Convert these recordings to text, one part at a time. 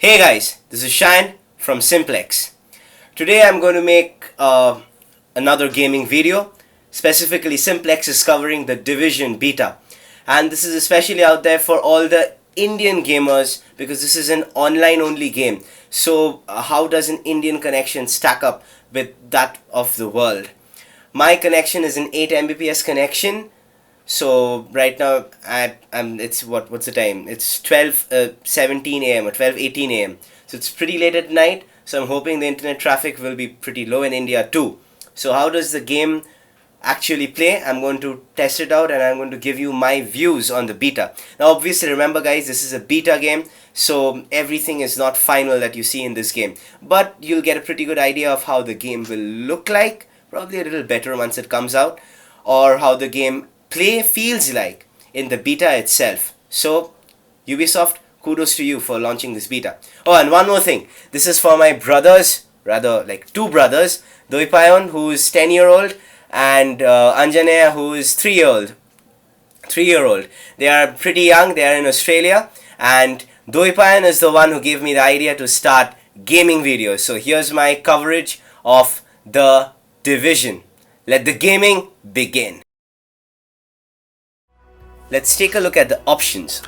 Hey guys, this is Shine from Simplex. Today I'm going to make another gaming video. Specifically, Simplex is covering the Division beta, and this is especially out there for all the Indian gamers because this is an online only game. So how does an Indian connection stack up with that of the world? My connection is an 8 Mbps connection. So right now it's what's the time? It's 12:17 a.m. or 12:18 a.m. So it's pretty late at night. So I'm hoping the internet traffic will be pretty low in India too. So how does the game actually play? I'm going to test it out and I'm going to give you my views on the beta. Now obviously remember guys, this is a beta game, so everything is not final that you see in this game. But you'll get a pretty good idea of how the game will look like, probably a little better once it comes out, or how the game play feels like in the beta itself. So Ubisoft, kudos to you for launching this beta. Oh, and one more thing, this is for my brothers, rather like two brothers, Doipayon, who is 10-year-old, and Anjaneya, who is 3-year-old. They are pretty young, they are in Australia, and Doipayan is the one who gave me the idea to start gaming videos. So here's my coverage of the Division. Let the gaming begin. Let's take a look at the options.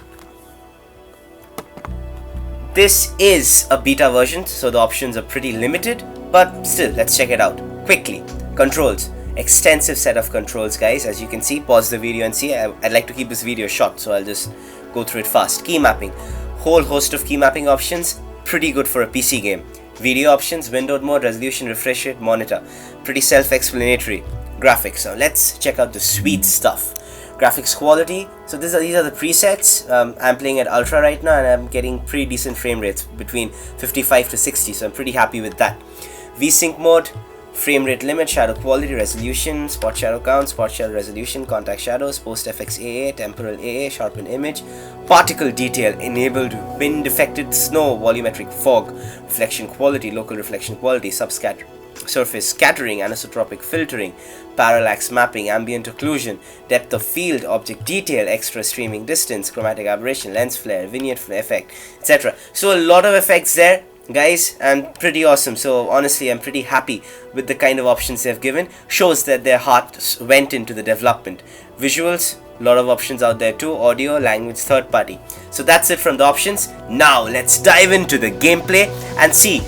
This is a beta version, so the options are pretty limited, but still, let's check it out quickly. Controls. Extensive set of controls, guys. As you can see, pause the video and see. I'd like to keep this video short, so I'll just go through it fast. Key mapping. Whole host of key mapping options. Pretty good for a PC game. Video options, windowed mode, resolution, refresh rate, monitor. Pretty self-explanatory. Graphics. Now let's check out the sweet stuff. Graphics quality, so these are the presets. I'm playing at ultra right now and I'm getting pretty decent frame rates between 55 to 60, so I'm pretty happy with that. VSync mode, frame rate limit, shadow quality, resolution, spot shadow count, spot shadow resolution, contact shadows, post FX AA, temporal AA, sharpen image, particle detail enabled, wind affected snow, volumetric fog, reflection quality, local reflection quality, surface scattering, anisotropic filtering, parallax mapping, ambient occlusion, depth of field, object detail, extra streaming distance, chromatic aberration, lens flare, vignette flare effect, etc. So a lot of effects there, guys, and pretty awesome. So honestly, I'm pretty happy with the kind of options they've given. Shows that their heart went into the development. Visuals, a lot of options out there too. Audio, language, third party. So that's it from the options. Now let's dive into the gameplay and see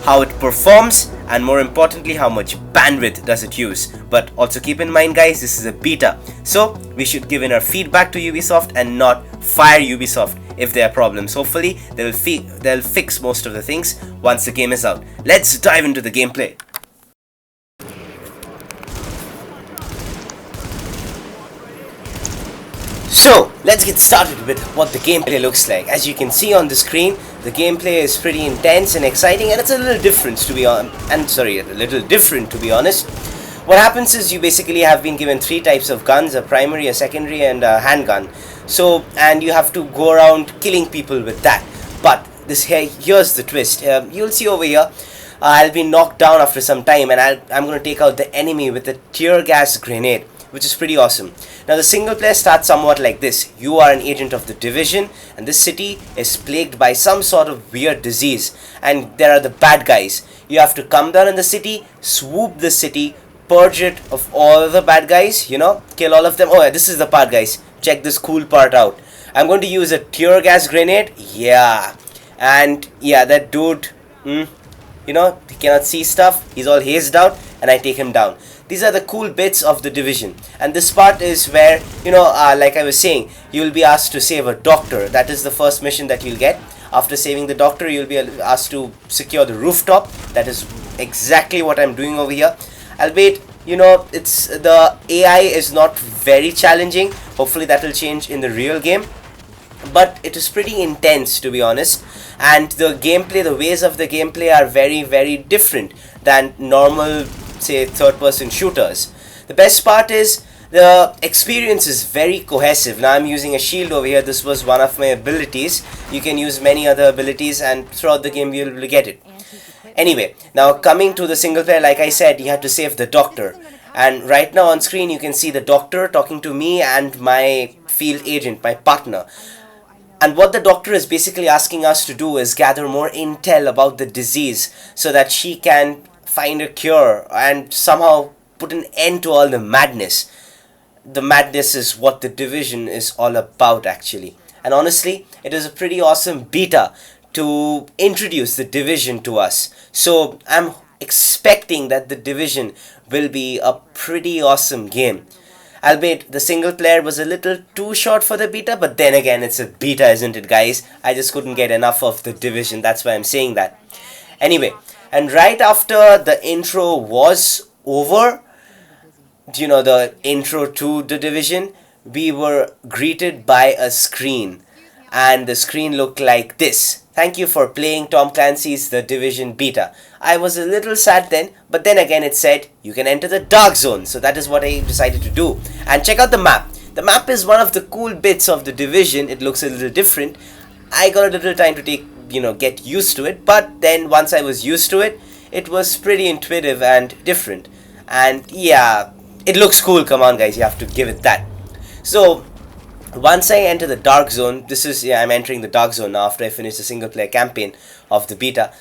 how it performs, and more importantly, how much bandwidth does it use. But also keep in mind guys, this is a beta, so we should give in our feedback to Ubisoft and not fire Ubisoft if there are problems. Hopefully they'll fix most of the things once the game is out. Let's dive into the gameplay. So let's get started with what the gameplay looks like. As you can see on the screen, the gameplay is pretty intense and exciting, and it's a little different to be honest. What happens is you basically have been given three types of guns: a primary, a secondary, and a handgun. So, and you have to go around killing people with that. But here's the twist. You'll see over here, I'll be knocked down after some time, and I'm going to take out the enemy with a tear gas grenade, which is pretty awesome. Now the single player starts somewhat like this. You are an agent of the Division, and this city is plagued by some sort of weird disease, and there are the bad guys. You have to come down in the city, swoop the city, purge it of all the bad guys, kill all of them. Oh yeah, this is the part guys. Check this cool part out. I'm going to use a tear gas grenade. Yeah. And yeah, that dude, he cannot see stuff. He's all hazed out, and I take him down. These are the cool bits of the Division, and this part is where, like I was saying, you will be asked to save a doctor. That is the first mission that you'll get. After saving the doctor, you'll be asked to secure the rooftop. That is exactly what I'm doing over here. Albeit, it's the AI is not very challenging. Hopefully that will change in the real game, but it is pretty intense, to be honest. And the gameplay, the ways of the gameplay are very, very different than normal, say, third-person shooters. The best part is the experience is very cohesive. Now I'm using a shield over here. This was one of my abilities. You can use many other abilities, and throughout the game you'll be able to get it. Anyway, now coming to the single player, like I said, you have to save the doctor. And right now on screen you can see the doctor talking to me and my field agent, my partner. And what the doctor is basically asking us to do is gather more intel about the disease so that she can find a cure and somehow put an end to all the madness. The madness is what the division is all about, actually. And honestly, it is a pretty awesome beta to introduce the division to us. So I'm expecting that the division will be a pretty awesome game. Albeit the single player was a little too short for the beta, but then again, it's a beta, isn't it, guys? I just couldn't get enough of the division, that's why I'm saying that. Anyway, and right after the intro was over, the intro to the division, we were greeted by a screen, and the screen looked like this. Thank you for playing Tom Clancy's The Division beta. I was a little sad then, but then again it said you can enter the dark zone, so that is what I decided to do. And check out the map. The map is one of the cool bits of the division. It looks a little different. I got a little time to get used to it, but then once I was used to it, it was pretty intuitive and different. And yeah, it looks cool. Come on, guys, you have to give it that. So once I enter the dark zone, I'm entering the dark zone now after I finish the single player campaign of the beta.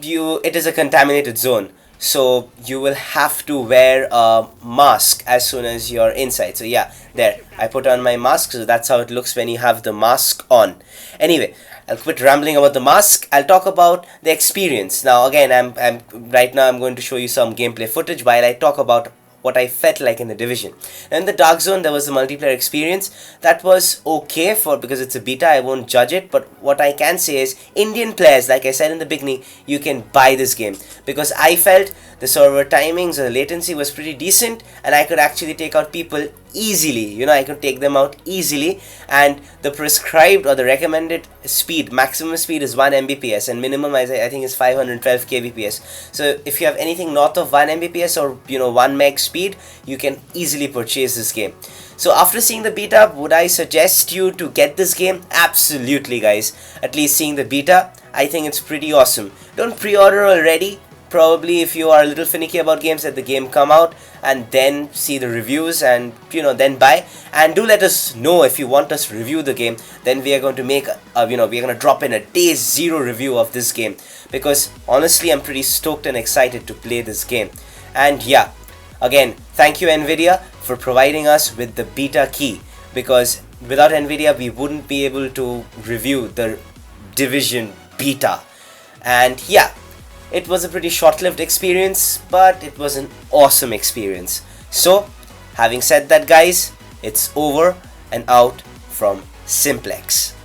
It is a contaminated zone, so you will have to wear a mask as soon as you're inside. So yeah, there, I put on my mask, so that's how it looks when you have the mask on. Anyway, I'll quit rambling about the mask. I'll talk about the experience. Now again, right now I'm going to show you some gameplay footage while I talk about what I felt like in the division. In the dark zone, there was a multiplayer experience that was okay because it's a beta. I won't judge it, but what I can say is Indian players, like I said in the beginning, you can buy this game, because I felt the server timings and the latency was pretty decent, and I could actually take out people easily. I could take them out easily, and the prescribed or the recommended speed, maximum speed, is 1 Mbps, and minimum I think is 512 kbps. So if you have anything north of 1 Mbps or 1 meg speed, you can easily purchase this game. So after seeing the beta, would I suggest you to get this game? Absolutely, guys. At least seeing the beta, I think it's pretty awesome. Don't pre-order already. Probably if you are a little finicky about games, let the game come out and then see the reviews and then buy. And do let us know if you want us to review the game. Then we are going to make we're going to drop in a day zero review of this game, because honestly I'm pretty stoked and excited to play this game. And yeah, again, thank you Nvidia for providing us with the beta key, because without Nvidia we wouldn't be able to review the Division beta. And yeah, it was a pretty short-lived experience, but it was an awesome experience. So, having said that, guys, it's over and out from Simplex.